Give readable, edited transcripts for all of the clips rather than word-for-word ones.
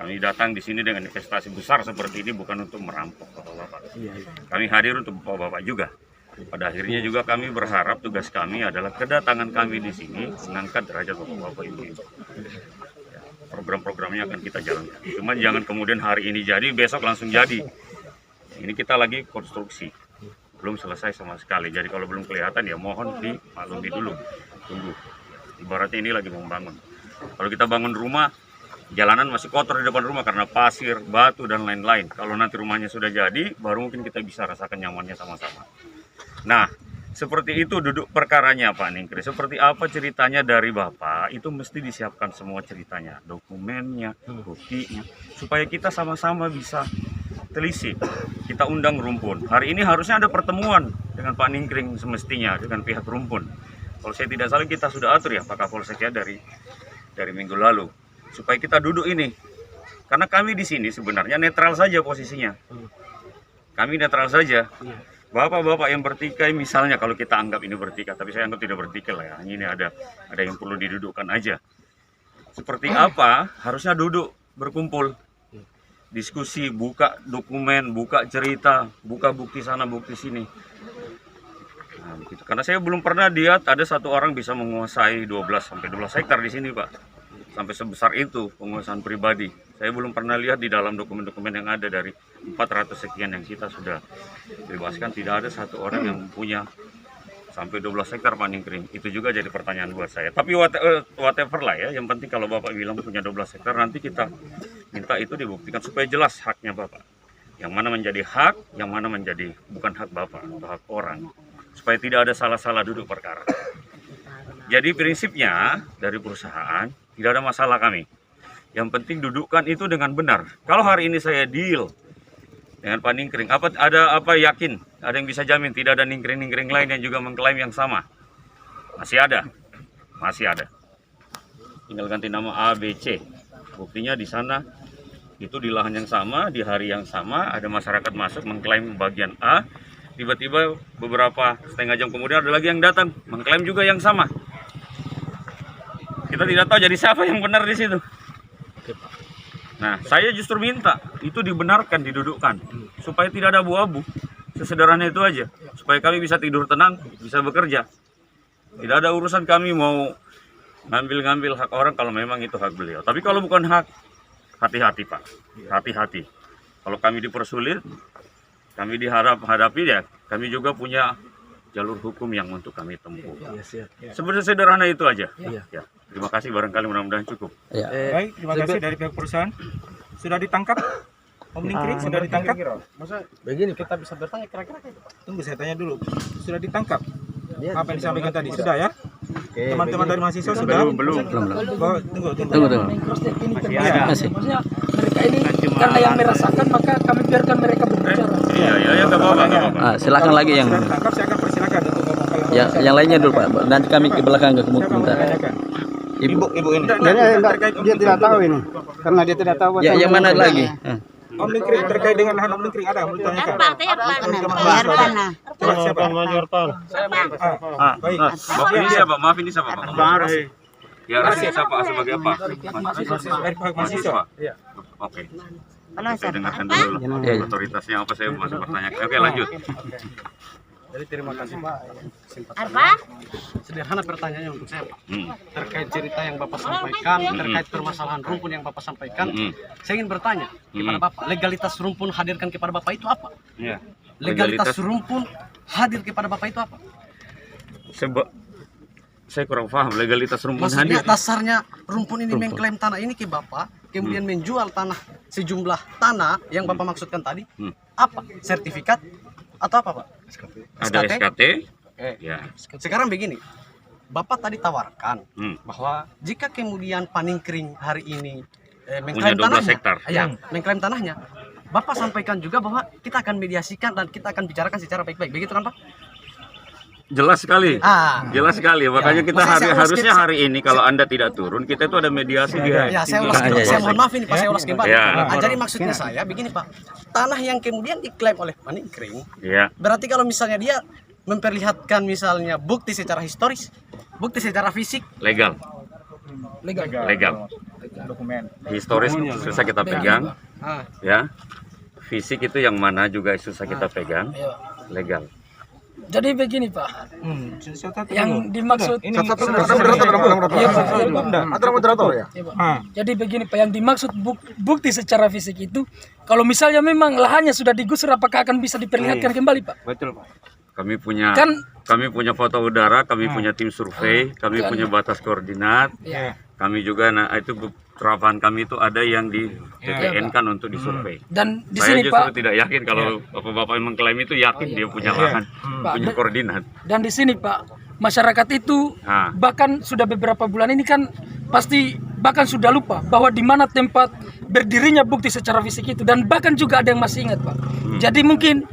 Kami datang di sini dengan investasi besar seperti ini bukan untuk merampok Bapak-bapak. Kami hadir untuk Bapak-bapak juga. Pada akhirnya juga kami berharap tugas kami adalah kedatangan kami di sini mengangkat derajat Bapak-bapak Ibu. Program-programnya akan kita jalankan. Cuma jangan kemudian hari ini jadi, besok langsung jadi. Ini kita lagi konstruksi. Belum selesai sama sekali. Jadi kalau belum kelihatan ya mohon dimaklumi dulu. Tunggu. Ibaratnya ini lagi membangun. Kalau kita bangun rumah, jalanan masih kotor di depan rumah karena pasir, batu, dan lain-lain. Kalau nanti rumahnya sudah jadi, baru mungkin kita bisa rasakan nyamannya sama-sama. Nah, seperti itu duduk perkaranya Pak Ningkri. Seperti apa ceritanya dari Bapak, itu mesti disiapkan semua ceritanya. Dokumennya, buktinya. Supaya kita sama-sama bisa telisik. Kita undang Rumpun. Hari ini harusnya ada pertemuan dengan Pak Ningkring semestinya, dengan pihak Rumpun. Kalau saya tidak salah kita sudah atur ya Pak Kapolsek ya dari minggu lalu. Supaya kita duduk ini. Karena kami di sini sebenarnya netral saja posisinya. Kami netral saja. Bapak-bapak yang bertikai misalnya kalau kita anggap ini bertikai, tapi saya anggap tidak bertikai lah ya. Ini ada yang perlu didudukkan aja. Seperti apa? Harusnya duduk berkumpul. Diskusi, buka dokumen, buka cerita, buka bukti sana, bukti sini. Nah, begitu. Karena saya belum pernah lihat ada satu orang bisa menguasai 12 sampai 12 hektar di sini, Pak. Sampai sebesar itu penguasaan pribadi. Saya belum pernah lihat di dalam dokumen-dokumen yang ada dari 400 sekian yang kita sudah bebaskan, tidak ada satu orang yang punya sampai 12 hektar Pak Ningkring. Itu juga jadi pertanyaan buat saya. Tapi whatever lah ya, yang penting kalau Bapak bilang punya 12 hektar, nanti kita minta itu dibuktikan supaya jelas haknya Bapak. Yang mana menjadi hak, yang mana menjadi bukan hak Bapak atau hak orang. Supaya tidak ada salah-salah duduk perkara. Jadi prinsipnya dari perusahaan tidak ada masalah kami. Yang penting dudukkan itu dengan benar. Kalau hari ini saya deal dengan Pak Ningkring, ada apa yakin? Ada yang bisa jamin tidak ada ningkring-ningkring lain yang juga mengklaim yang sama? Masih ada. Masih ada. Tinggal ganti nama A, B, C. Buktinya di sana itu di lahan yang sama, di hari yang sama, ada masyarakat masuk mengklaim bagian A. Tiba-tiba beberapa setengah jam kemudian ada lagi yang datang mengklaim juga yang sama. Kita tidak tahu jadi siapa yang benar di situ. Nah, saya justru minta itu dibenarkan, didudukkan supaya tidak ada abu-abu. Sesederhana itu aja. Supaya kami bisa tidur tenang, bisa bekerja. Tidak ada urusan kami mau ngambil hak orang kalau memang itu hak beliau. Tapi kalau bukan hak, hati-hati Pak. Hati-hati. Kalau kami dipersulit, kami dihadapi ya, kami juga punya jalur hukum yang untuk kami tempuh. Sebenarnya sederhana itu aja. Ya. Terima kasih, barangkali mudah-mudahan cukup. Baik, terima kasih dari pihak perusahaan. Sudah ditangkap? Om Ningkring sudah ditangkap? Masa begini kita bisa bertanya kira-kira gitu Pak? Tunggu saya tanya dulu. Sudah ditangkap? Ya, Apa yang disampaikan tadi? Sudah ya? Teman-teman dari mahasiswa sudah? Belum. Oh, tunggu. Masih ada. Maksudnya mereka ini karena yang merasakan maka kami biarkan mereka berbicara. Iya, nggak apa-apa. Silakan lagi yang Sudah ditangkap, saya akan persilakan untuk ngomong kalau yang lainnya dulu Pak. Nanti kami ke belakang ke komentar. Ibu ini. Dia tidak tahu ini karena dia tidak tahu. Ya, yang mana lagi? Om Ningkring terkait dengan lahan Om Ningkring ada mau ditanyakan? Coba siapa? Baik. Maaf ini siapa Pak? Ya, siapa sebagai apa? Mahasiswa. Iya. Oke. Saya dengarkan dulu lah. Otoritasnya apa saya masih bertanya. Oke, lanjut. Jadi terima kasih Pak. Apa? Sederhana pertanyaannya untuk saya Pak. Terkait cerita yang Bapak sampaikan, terkait permasalahan Rumpun yang Bapak sampaikan, saya ingin bertanya kepada Bapak, legalitas Rumpun hadirkan kepada Bapak itu apa? Ya. Legalitas Rumpun hadir kepada Bapak itu apa? Saya kurang paham legalitas Rumpun Maksudnya hadir. dasarnya Rumpun ini mengklaim tanah ini ke Bapak, kemudian menjual tanah sejumlah tanah yang Bapak maksudkan tadi, apa? Sertifikat atau apa Pak? Ada SKT. Ya. Sekarang begini, Bapak tadi tawarkan bahwa jika kemudian Pak Ningkring hari ini mengklaim Punya 12 tanahnya, hektar. Mengklaim tanahnya, Bapak sampaikan juga bahwa kita akan mediasikan dan kita akan bicarakan secara baik-baik, begitu kan Pak? Jelas sekali. Jelas sekali. Makanya kita harusnya hari ini kalau Anda tidak turun, kita itu ada mediasi dia. Ya, saya ulas kembali. Saya mohon maaf ini Pak, saya ulas kembali. Jadi maksudnya saya begini Pak, tanah yang kemudian diklaim oleh Pak Ningkring, berarti kalau misalnya dia memperlihatkan misalnya bukti secara historis, bukti secara fisik, legal. legal. Dokumen. Historis susah kita pegang, Ah, ya. Fisik itu yang mana juga susah kita pegang, Iya. legal. Jadi begini Pak, Satu-satu yang dulu. dimaksud Ini Iya, Pak. Iya, Pak. ya. Jadi begini Pak, yang dimaksud bukti secara fisik itu, kalau misalnya memang lahannya sudah digusur, apakah akan bisa diperlihatkan kembali Pak? Betul, Pak. Kami punya Kan foto udara, kami punya tim survei, kami punya batas koordinat, Ya. kami juga itu terapan kami itu ada yang di TPN kan untuk disurvei. dan di Saya sini justru Pak, tidak yakin kalau bapak-bapak mengklaim itu yakin dia punya lahan, punya koordinat. dan di sini Pak, masyarakat itu Nah. bahkan sudah beberapa bulan ini kan pasti bahkan sudah lupa bahwa di mana tempat berdirinya bukti secara fisik itu, dan bahkan juga ada yang masih ingat Pak. Jadi mungkin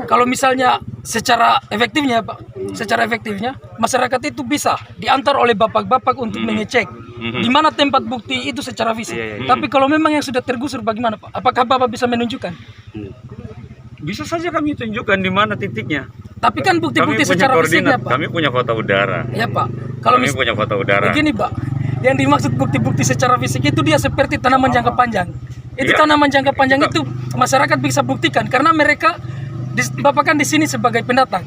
kalau misalnya secara efektifnya Pak, secara efektifnya masyarakat itu bisa diantar oleh bapak-bapak untuk mengecek di mana tempat bukti itu secara fisik. Tapi kalau memang yang sudah tergusur bagaimana Pak? Apakah Bapak bisa menunjukkan? Bisa saja kami tunjukkan di mana titiknya. Tapi kan Kami bukti-bukti punya secara fisiknya koordinat, Pak. kami punya foto udara. Ya Pak. Kalau Kami punya foto udara. begini Pak, yang dimaksud bukti-bukti secara fisik itu dia seperti tanaman jangka panjang. Itu Iya. tanaman jangka panjang itu masyarakat bisa buktikan karena mereka Bapak kan di sini sebagai pendatang.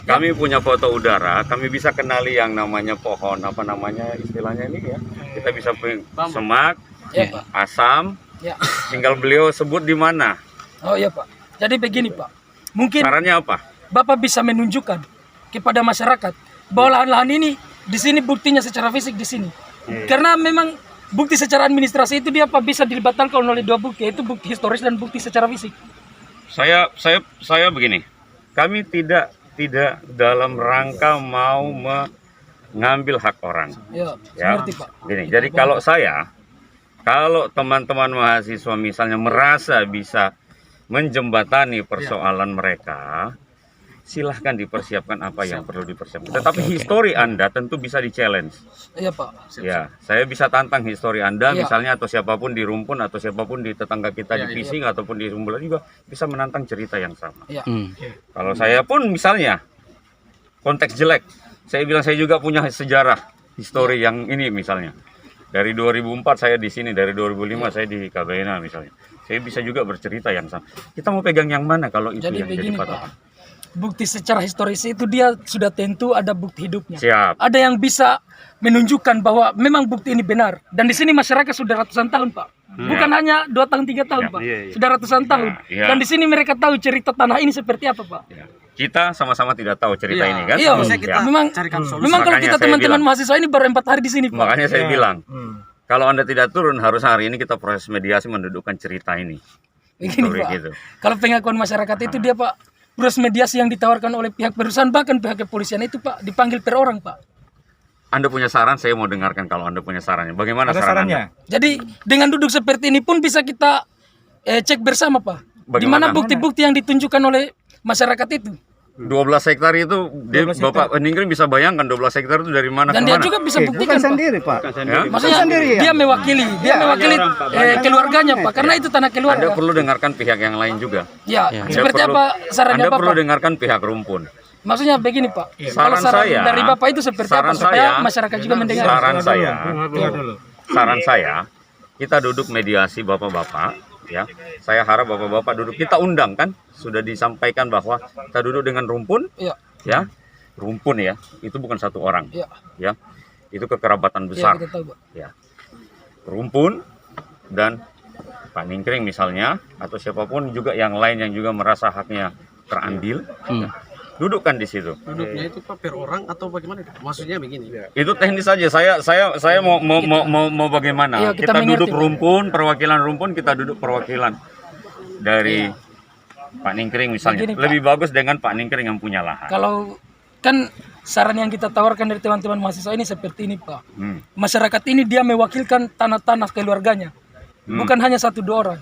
Kami punya foto udara, kami bisa kenali yang namanya pohon, apa namanya istilahnya ini ya. Kita bisa semak, Ya Pak. asam, Ya. tinggal beliau sebut di mana. Oh iya Pak. Jadi begini Pak. Mungkin Sarannya apa? Bapak bisa menunjukkan kepada masyarakat bahwa lahan-lahan ini di sini buktinya secara fisik di sini. Karena memang bukti secara administrasi itu dia Pak bisa dibatalkan oleh dua bukti, yaitu bukti historis dan bukti secara fisik. Saya begini. Kami tidak dalam rangka mau mengambil hak orang. Ya, Ya. mengerti Pak. Gini, jadi kalau teman-teman mahasiswa misalnya merasa bisa menjembatani persoalan mereka, silahkan dipersiapkan apa yang perlu dipersiapkan. Tetapi histori Anda tentu bisa di-challenge. Iya Pak. Ya, saya bisa tantang histori Anda Iya. misalnya, atau siapapun di Rumpun atau siapapun di tetangga kita di Pising ataupun di Rumbulan juga bisa menantang cerita yang sama. Iya. Kalau saya pun misalnya konteks jelek, saya bilang saya juga punya sejarah histori yang ini misalnya. Dari 2004 saya di sini, dari 2005 saya di KBNA misalnya. Saya bisa juga bercerita yang sama. Kita mau pegang yang mana kalau itu Jadi yang jadi begini patokan? Pak. Bukti secara historis itu dia sudah tentu ada bukti hidupnya. Siap. Ada yang bisa menunjukkan bahwa memang bukti ini benar. Dan di sini masyarakat sudah ratusan tahun Pak. Bukan hanya 2 tahun 3 tahun Pak. Sudah ratusan tahun. Iya. Dan di sini mereka tahu cerita tanah ini seperti apa Pak. Ya. Kita sama-sama tidak tahu cerita ini kan? Iya, Maksudnya kita memang carikan solusi. memang kalau Makanya kita saya teman-teman bilang. mahasiswa ini baru 4 hari di sini Pak. Makanya saya Ya. bilang, kalau Anda tidak turun, harus hari ini kita proses mediasi mendudukkan cerita ini. Begini Story Pak. gitu. Kalau pengakuan masyarakat itu dia Pak, proses mediasi yang ditawarkan oleh pihak perusahaan bahkan pihak kepolisian itu Pak dipanggil per orang Pak. Anda punya saran, saya mau dengarkan kalau Anda punya sarannya. Bagaimana Ada saran sarannya? Anda? Jadi dengan duduk seperti ini pun bisa kita cek bersama Pak. Di Bagaimana? mana bukti-bukti yang ditunjukkan oleh masyarakat itu. 12 hektar itu, dia, 12 hektar. Bapak Ningrin bisa bayangkan 12 hektar itu dari mana Dan ke dia mana? juga bisa buktikan Pak. Pak. Ya? Maksudnya dia mewakili keluarganya Pak, karena itu tanah Anda keluarga. perlu dengarkan pihak yang lain juga. Ya, Anda seperti perlu- apa sarannya Anda perlu Bapak? dengarkan pihak Rumpun. Maksudnya begini Pak, kalau Saran saran saya- dari Bapak itu seperti apa saran supaya saya- masyarakat juga mendengar. Saran saya, kita duduk mediasi bapak-bapak, ya. Saya harap bapak-bapak duduk, kita undang kan, sudah disampaikan bahwa kita duduk dengan Rumpun, Iya, ya. Rumpun ya, itu bukan satu orang, iya. ya. Itu kekerabatan Iya, besar, kita tahu Pak. ya. Rumpun dan Pak Ningkring misalnya, atau siapapun juga yang lain yang juga merasa haknya terambil, ya. Dudukkan di situ. Duduknya itu Pak per orang atau bagaimana? Maksudnya begini. Itu teknis saja. Saya mau bagaimana? Iya, kita Kita mengerti, duduk Pak. Rumpun, perwakilan Rumpun, kita duduk perwakilan dari Pak Ningkring misalnya. Begini, Pak. Lebih bagus dengan Pak Ningkring yang punya lahan. Kalau kan saran yang kita tawarkan dari teman-teman mahasiswa ini seperti ini Pak. Masyarakat ini dia mewakilkan tanah-tanah keluarganya. Bukan hanya 1-2 orang.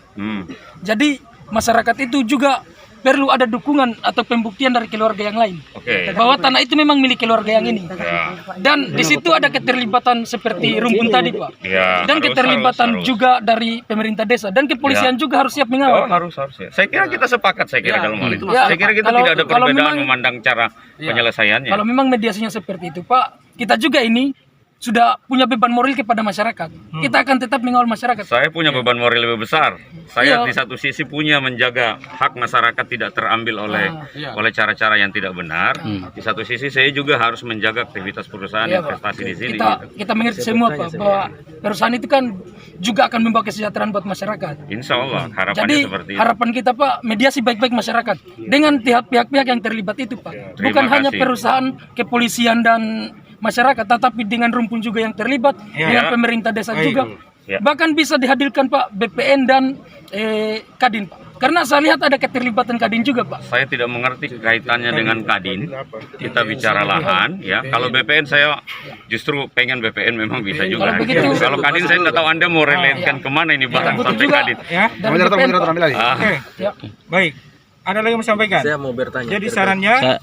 Jadi masyarakat itu juga perlu ada dukungan atau pembuktian dari keluarga yang lain. Oke. Bahwa tanah itu memang milik keluarga yang ini. Ya. Dan di situ ada keterlibatan seperti Rumpun tadi Pak. Ya, Dan harus, keterlibatan harus. juga dari pemerintah desa dan kepolisian juga harus siap Oh, mengawal. harus ya. Saya kira kita sepakat dalam hal itu. Ya, Saya kira kita kalau- tidak ada kalau perbedaan memang- memandang cara penyelesaiannya. Kalau memang mediasinya seperti itu Pak, kita juga ini sudah punya beban moral kepada masyarakat. Kita akan tetap mengawal masyarakat. Saya punya beban moral lebih besar. Saya Iya. di satu sisi punya menjaga hak masyarakat tidak terambil oleh Iya. oleh cara-cara yang tidak benar. Di satu sisi saya juga harus menjaga aktivitas perusahaan Iya, Pak. investasi di sini. Kita mengerti semua Pak bahwa perusahaan itu kan juga akan membawa kesejahteraan buat masyarakat. Insya Allah harapannya Jadi seperti itu. harapan kita Pak mediasi baik-baik masyarakat dengan pihak-pihak yang terlibat itu Pak. Terima Bukan hanya kasih. perusahaan, kepolisian dan masyarakat, tetapi dengan rumpun juga yang terlibat, dengan pemerintah desa juga. Ya. Bahkan bisa dihadirkan Pak BPN dan Kadin Pak. Karena saya lihat ada keterlibatan Kadin juga Pak. Saya tidak mengerti kaitannya dengan Kadin. Kita bicara lahan, ya. Kalau BPN saya justru pengen BPN memang bisa juga. Kalau begitu- Kalau Kadin saya tidak tahu Anda mau relate-kan kemana ini bahan butuh sampai juga Kadin. Ya. dari BPN, Pak. Ah, Oke. Ya. Baik. Ada lagi yang mau sampaikan? Saya mau bertanya. Jadi Saya-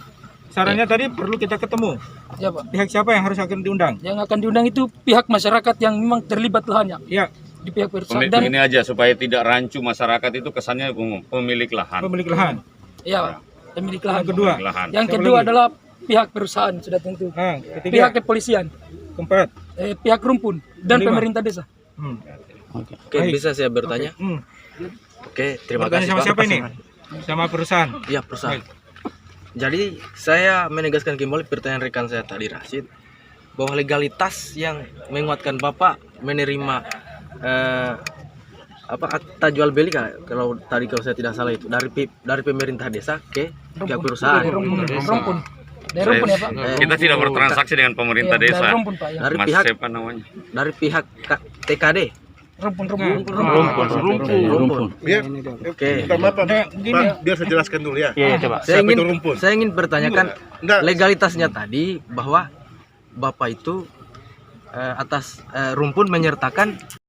sarannya tadi perlu kita ketemu. Ya Pak. Pihak siapa yang harus akan diundang? Yang akan diundang itu pihak masyarakat yang memang terlibat lahannya Ya, di pihak perusahaan dan ini aja supaya tidak rancu masyarakat itu kesannya umum, pemilik lahan. pemilik lahan. ya pemilik lahan. Yang kedua. Pemilik lahan. Yang Siapa kedua lagi? adalah pihak perusahaan sudah tentu. Nah, Pihak ketiga, kepolisian, keempat. pihak rumpun dan Kelima. pemerintah desa. Hmm. Oke, Baik. bisa saya bertanya? Hmm. Oke, terima Bertanya kasih sama Pak. siapa ini? Sama perusahaan. Iya, perusahaan. Baik. Jadi saya menegaskan kembali pertanyaan rekan saya tadi Rashid bahwa legalitas yang menguatkan Bapak menerima akta jual beli kalau saya tidak salah itu dari pemerintah desa ke pihak perusahaan. Dari rumpun. Dari rumpun ya Pak. Kita tidak bertransaksi dengan pemerintah Iya, desa. dari rumpun Pak ya. Dari Mas pihak siapa namanya? dari pihak TKD. Rumpun. Rumpun. Oke. Biar saya jelaskan dulu ya. Saya Siapa itu rumpun? saya ingin bertanyakan Enggak. legalitasnya tadi bahwa Bapak itu atas rumpun menyertakan